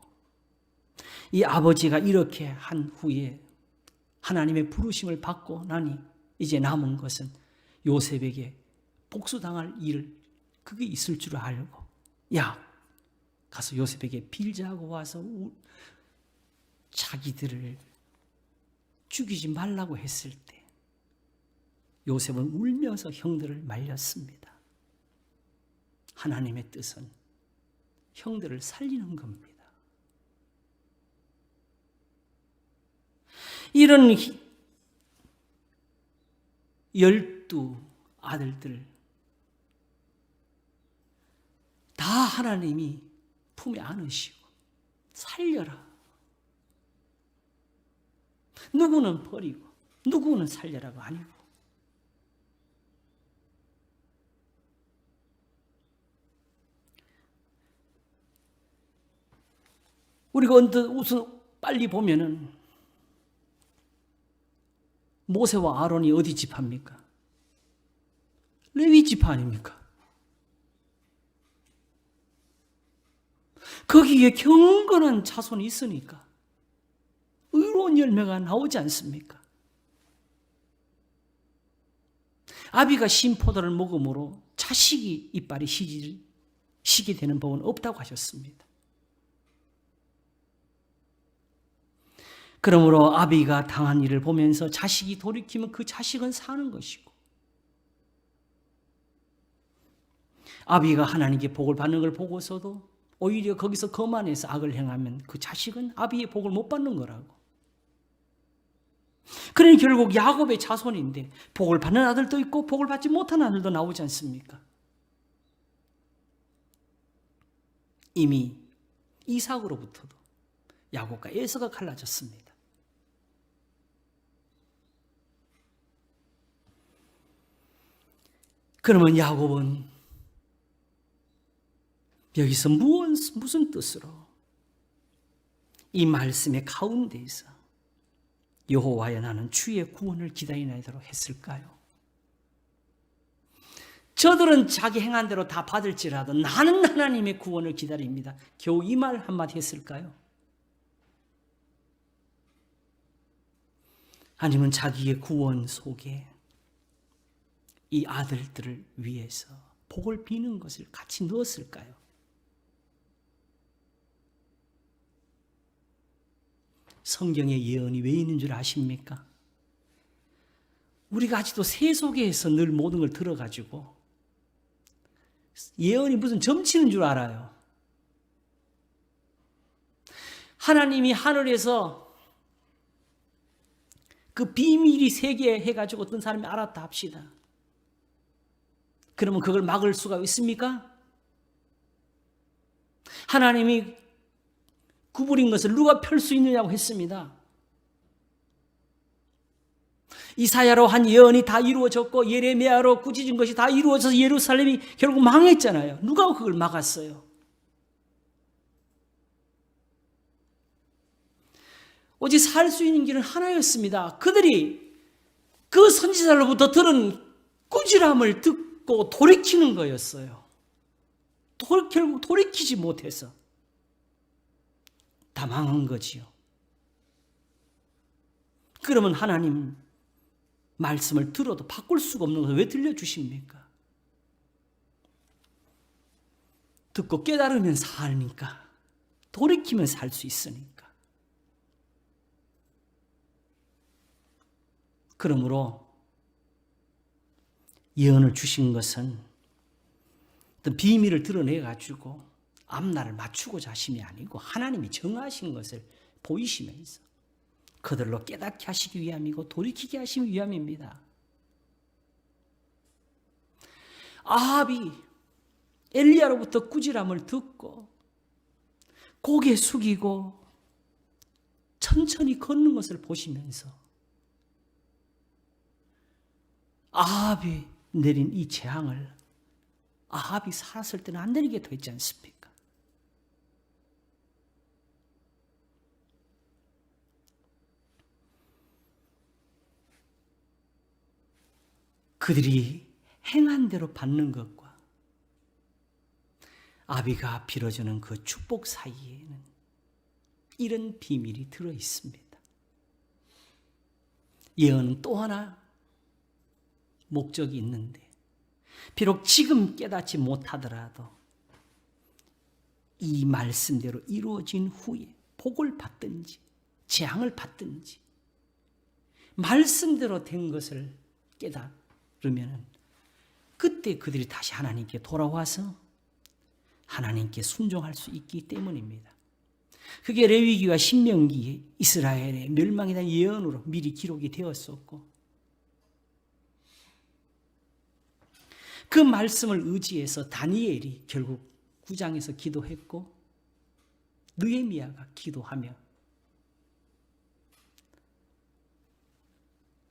이 아버지가 이렇게 한 후에 하나님의 부르심을 받고 나니 이제 남은 것은 요셉에게 복수당할 일 그게 있을 줄 알고 야 가서 요셉에게 빌자하고 와서 자기들을 죽이지 말라고 했을 때 요셉은 울면서 형들을 말렸습니다. 하나님의 뜻은 형들을 살리는 겁니다. 이런 12 아들들 다 하나님이 품에 안으시고 살려라. 누구는 버리고 누구는 살려라가 아니고 우리가 우선 빨리 보면은 모세와 아론이 어디 지파입니까? 레위 지파 아닙니까? 거기에 경건한 자손이 있으니까 의로운 열매가 나오지 않습니까? 아비가 신포도를 먹음으로 자식이 이빨이 시게 되는 법은 없다고 하셨습니다. 그러므로 아비가 당한 일을 보면서 자식이 돌이키면 그 자식은 사는 것이고 아비가 하나님께 복을 받는 걸 보고서도 오히려 거기서 거만해서 악을 행하면 그 자식은 아비의 복을 못 받는 거라고. 그러니 결국 야곱의 자손인데 복을 받는 아들도 있고 복을 받지 못하는 아들도 나오지 않습니까? 이미 이삭으로부터도 야곱과 에서가 갈라졌습니다. 그러면 야곱은 여기서 무슨 뜻으로 이 말씀의 가운데에서 여호와여 나는 주의 구원을 기다리나이다로 했을까요? 저들은 자기 행한 대로 다 받을지라도 나는 하나님의 구원을 기다립니다. 겨우 이 말 한마디 했을까요? 아니면 자기의 구원 속에 이 아들들을 위해서 복을 비는 것을 같이 넣었을까요? 성경에 예언이 왜 있는 줄 아십니까? 우리가 아직도 새 속에서 늘 모든 걸 들어가지고 예언이 무슨 점치는 줄 알아요. 하나님이 하늘에서 그 비밀이 세계 해가지고 어떤 사람이 알았다 합시다. 그러면 그걸 막을 수가 있습니까? 하나님이 구부린 것을 누가 펼 수 있느냐고 했습니다. 이사야로 한 예언이 다 이루어졌고 예레미야로 꾸짖은 것이 다 이루어져서 예루살렘이 결국 망했잖아요. 누가 그걸 막았어요? 오직 살 수 있는 길은 하나였습니다. 그들이 그 선지자로부터 들은 꾸지람을 듣고 돌이키는 거였어요. 결국 돌이키지 못해서 다 망한 거지요. 그러면 하나님 말씀을 들어도 바꿀 수가 없는 것을 왜 들려주십니까? 듣고 깨달으면 사니까, 돌이키면 살 수 있으니까. 그러므로 예언을 주신 것은 어떤 비밀을 드러내가지고 앞날을 맞추고자 하심이 아니고 하나님이 정하신 것을 보이시면서 그들로 깨닫게 하시기 위함이고 돌이키게 하시기 위함입니다. 아합이 엘리야로부터 꾸지람을 듣고 고개 숙이고 천천히 걷는 것을 보시면서 아합이 내린 이 재앙을 아합이 살았을 때는 안 내리게 됐지 않습니까? 그들이 행한 대로 받는 것과 아비가 빌어주는 그 축복 사이에는 이런 비밀이 들어 있습니다. 예언은 또 하나 목적이 있는데 비록 지금 깨닫지 못하더라도 이 말씀대로 이루어진 후에 복을 받든지 재앙을 받든지 말씀대로 된 것을 깨달으면 그때 그들이 다시 하나님께 돌아와서 하나님께 순종할 수 있기 때문입니다. 그게 레위기와 신명기에 이스라엘의 멸망에 대한 예언으로 미리 기록이 되었었고 그 말씀을 의지해서 다니엘이 결국 9장에서 기도했고 느헤미야가 기도하며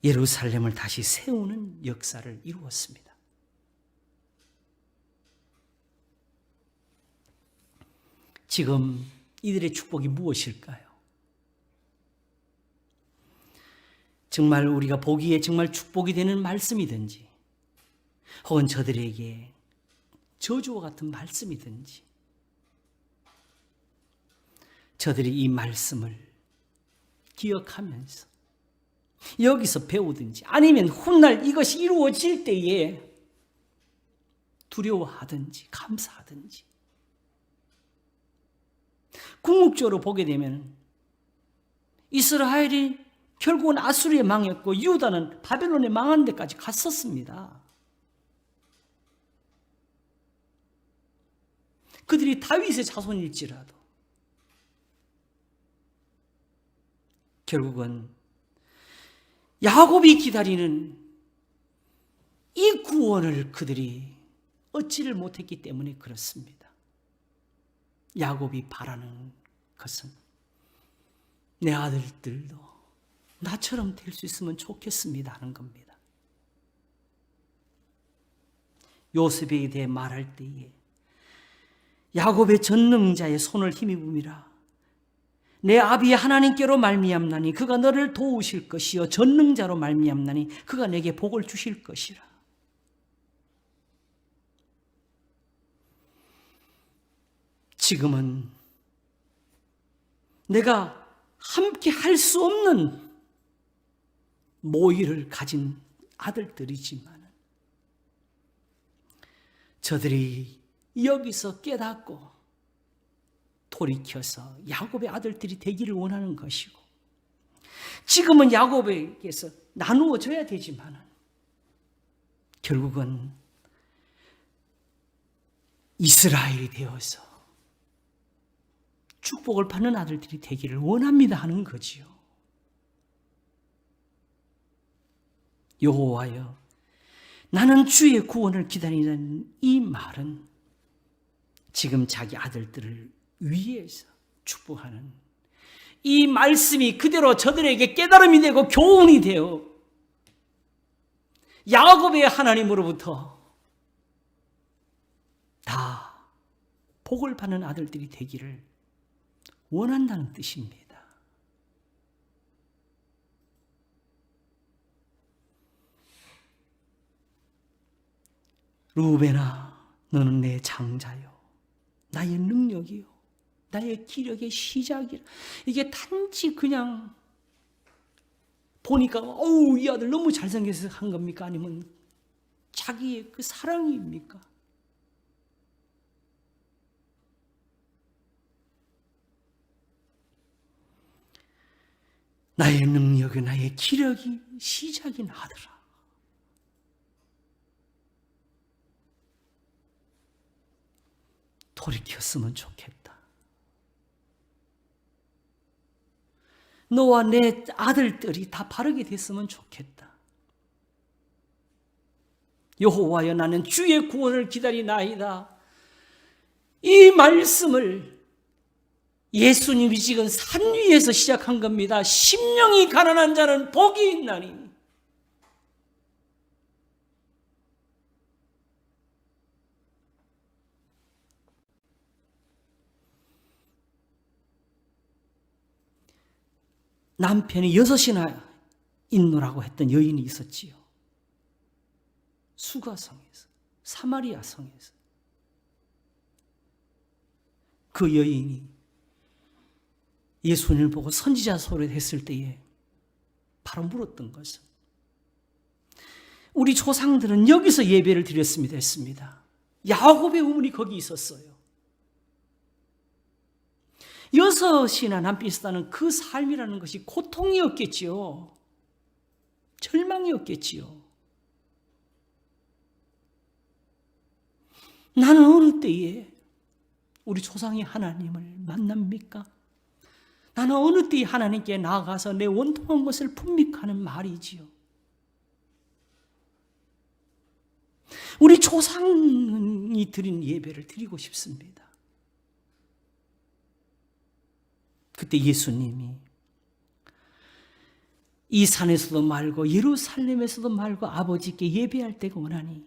예루살렘을 다시 세우는 역사를 이루었습니다. 지금 이들의 축복이 무엇일까요? 정말 우리가 보기에 정말 축복이 되는 말씀이든지 혹은 저들에게 저주와 같은 말씀이든지 저들이 이 말씀을 기억하면서 여기서 배우든지 아니면 훗날 이것이 이루어질 때에 두려워하든지 감사하든지 궁극적으로 보게 되면 이스라엘이 결국은 아수르에 망했고 유다는 바벨론에 망한 데까지 갔었습니다. 그들이 다윗의 자손일지라도 결국은 야곱이 기다리는 이 구원을 그들이 얻지를 못했기 때문에 그렇습니다. 야곱이 바라는 것은 내 아들들도 나처럼 될 수 있으면 좋겠습니다 하는 겁니다. 요셉에 대해 말할 때에 야곱의 전능자의 손을 힘입음이라 내 아비의 하나님께로 말미암나니 그가 너를 도우실 것이요 전능자로 말미암나니 그가 내게 복을 주실 것이라. 지금은 내가 함께 할 수 없는 모의를 가진 아들들이지만 저들이 여기서 깨닫고 돌이켜서 야곱의 아들들이 되기를 원하는 것이고, 지금은 야곱에게서 나누어져야 되지만 결국은 이스라엘이 되어서 축복을 받는 아들들이 되기를 원합니다 하는 거지요. 여호와여, 나는 주의 구원을 기다리는 이 말은 지금 자기 아들들을 위해서 축복하는 이 말씀이 그대로 저들에게 깨달음이 되고 교훈이 되어 야곱의 하나님으로부터 다 복을 받는 아들들이 되기를 원한다는 뜻입니다. 루벤아, 너는 내 장자요, 나의 능력이요, 나의 기력의 시작이라. 이게 단지 그냥 보니까 어우 이 아들 너무 잘생겨서 한 겁니까? 아니면 자기의 그 사랑입니까? 나의 능력이, 나의 기력이 시작인 아들아, 돌이켰으면 좋겠다. 너와 내 아들들이 다 바르게 됐으면 좋겠다. 여호와여, 나는 주의 구원을 기다리나이다. 이 말씀을 예수님이 지금 산 위에서 시작한 겁니다. 심령이 가난한 자는 복이 있나니. 남편이 6이나 있노라고 했던 여인이 있었지요. 수가성에서, 사마리아 성에서. 그 여인이 예수님을 보고 선지자 소리를 했을 때에 바로 물었던 것은, 우리 조상들은 여기서 예배를 드렸습니다 했습니다. 야곱의 우물이 거기 있었어요. 6이나 남편이 있었다는 그 삶이라는 것이 고통이었겠지요. 절망이었겠지요. 나는 어느 때에 우리 조상의 하나님을 만납니까? 나는 어느 때에 하나님께 나아가서 내 원통한 것을 풉니까 하는 말이지요. 우리 조상이 드린 예배를 드리고 싶습니다. 그때 예수님이 이 산에서도 말고 예루살렘에서도 말고 아버지께 예배할 때가 오나니,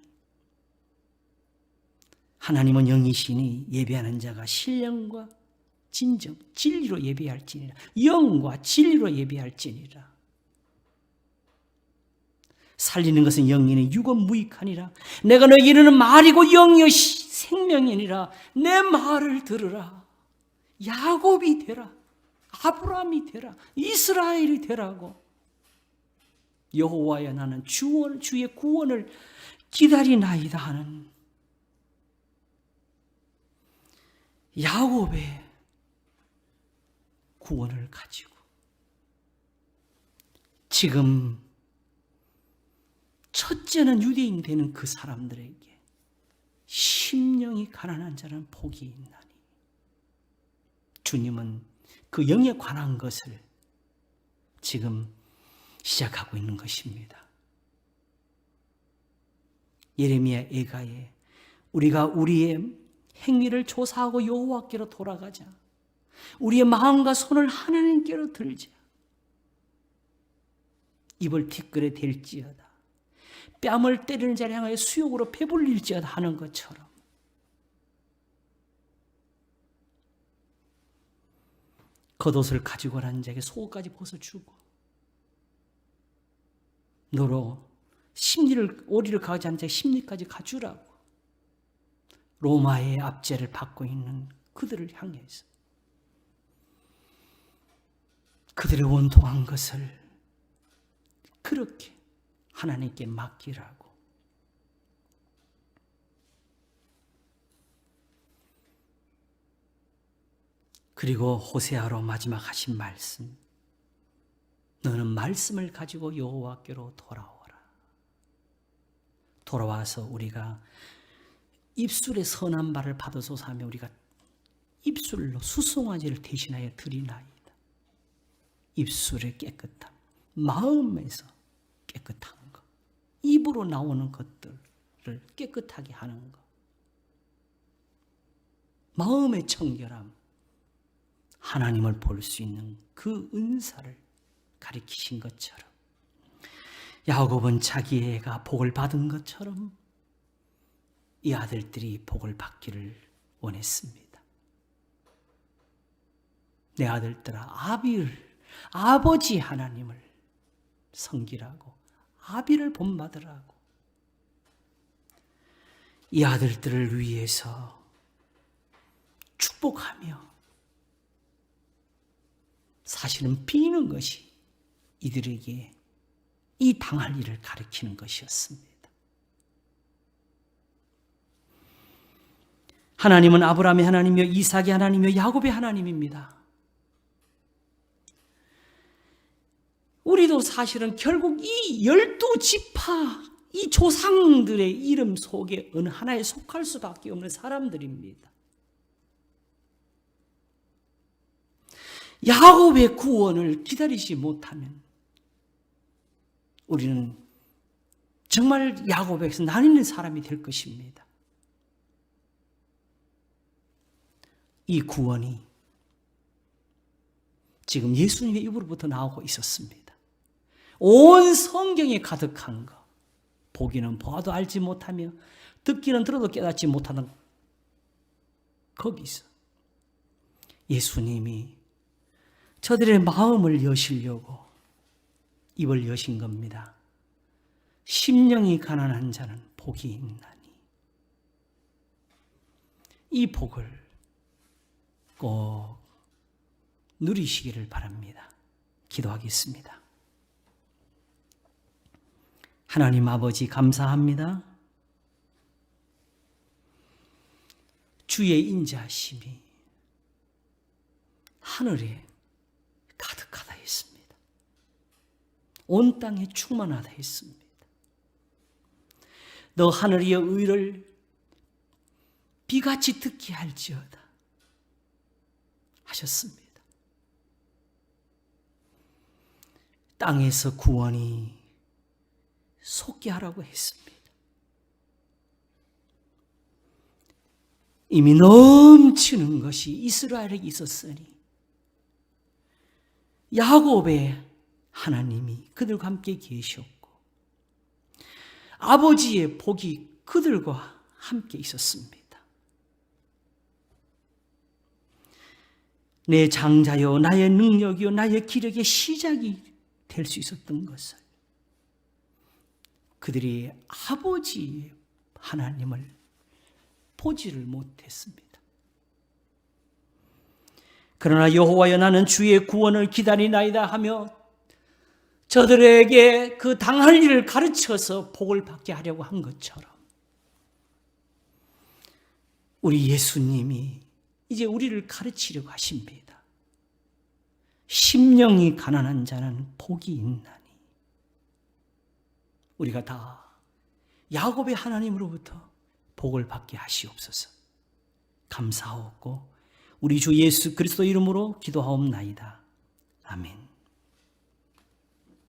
하나님은 영이시니 예배하는 자가 신령과 진정, 진리로 예배할지니라. 영과 진리로 예배할지니라. 살리는 것은 영이니 육은 무익하니라. 내가 너에게 이르는 말이고 영이요 생명이니라. 내 말을 들으라. 야곱이 되라. 아브라함이 되라. 이스라엘이 되라고. 여호와여, 나는 주의 구원을 기다리나이다 하는 야곱의 구원을 가지고 지금 첫째는 유대인 되는 그 사람들에게 심령이 가난한 자는 복이 있나니, 주님은 그 영에 관한 것을 지금 시작하고 있는 것입니다. 예레미야 애가에 우리가 우리의 행위를 조사하고 여호와께로 돌아가자. 우리의 마음과 손을 하나님께로 들자. 입을 티끌에 댈지어다. 뺨을 때리는 자를 향하여 수욕으로 배불릴지어다 하는 것처럼 겉옷을 가지고 가는 자에게 속옷까지 벗어주고, 너로 오리를 가지 않은 자에게 심리까지 가주라고 로마의 압제를 받고 있는 그들을 향해서 그들의 원통한 것을 그렇게 하나님께 맡기라고. 그리고 호세아로 마지막 하신 말씀, 너는 말씀을 가지고 여호와께로 돌아오라. 돌아와서 우리가 입술에 선한 말을 받으소서 하며 우리가 입술로 수송아지를 대신하여 드리나이다. 입술의 깨끗함, 마음에서 깨끗한 것, 입으로 나오는 것들을 깨끗하게 하는 것, 마음의 청결함, 하나님을 볼 수 있는 그 은사를 가리키신 것처럼, 야곱은 자기 애가 복을 받은 것처럼 이 아들들이 복을 받기를 원했습니다. 내 아들들아, 아버지 하나님을 섬기라고, 아비를 본받으라고. 이 아들들을 위해서 축복하며 사실은 비는 것이 이들에게 이 당할 일을 가리키는 것이었습니다. 하나님은 아브라함의 하나님이며 이삭의 하나님이며 야곱의 하나님입니다. 우리도 사실은 결국 이 12지파, 이 조상들의 이름 속에 어느 하나에 속할 수밖에 없는 사람들입니다. 야곱의 구원을 기다리지 못하면 우리는 정말 야곱에서 나뉘는 사람이 될 것입니다. 이 구원이 지금 예수님의 입으로부터 나오고 있었습니다. 온 성경에 가득한 것, 보기는 보아도 알지 못하며 듣기는 들어도 깨닫지 못하는 거기서 예수님이 저들의 마음을 여시려고 입을 여신 겁니다. 심령이 가난한 자는 복이 있나니. 이 복을 꼭 누리시기를 바랍니다. 기도하겠습니다. 하나님 아버지, 감사합니다. 주의 인자하심이 하늘에 가득하다 했습니다. 온 땅에 충만하다 했습니다. 너 하늘의 의를 비같이 듣게 할지어다 하셨습니다. 땅에서 구원이 솟게 하라고 했습니다. 이미 넘치는 것이 이스라엘에 있었으니 야곱의 하나님이 그들과 함께 계셨고 아버지의 복이 그들과 함께 있었습니다. 내 장자요, 나의 능력이요, 나의 기력의 시작이 될 수 있었던 것을 그들이 아버지의 하나님을 보지를 못했습니다. 그러나 여호와여, 나는 주의 구원을 기다리나이다 하며 저들에게 그 당할 일을 가르쳐서 복을 받게 하려고 한 것처럼 우리 예수님이 이제 우리를 가르치려고 하십니다. 심령이 가난한 자는 복이 있나니. 우리가 다 야곱의 하나님으로부터 복을 받게 하시옵소서. 감사하옵고 우리 주 예수 그리스도 이름으로 기도하옵나이다. 아멘.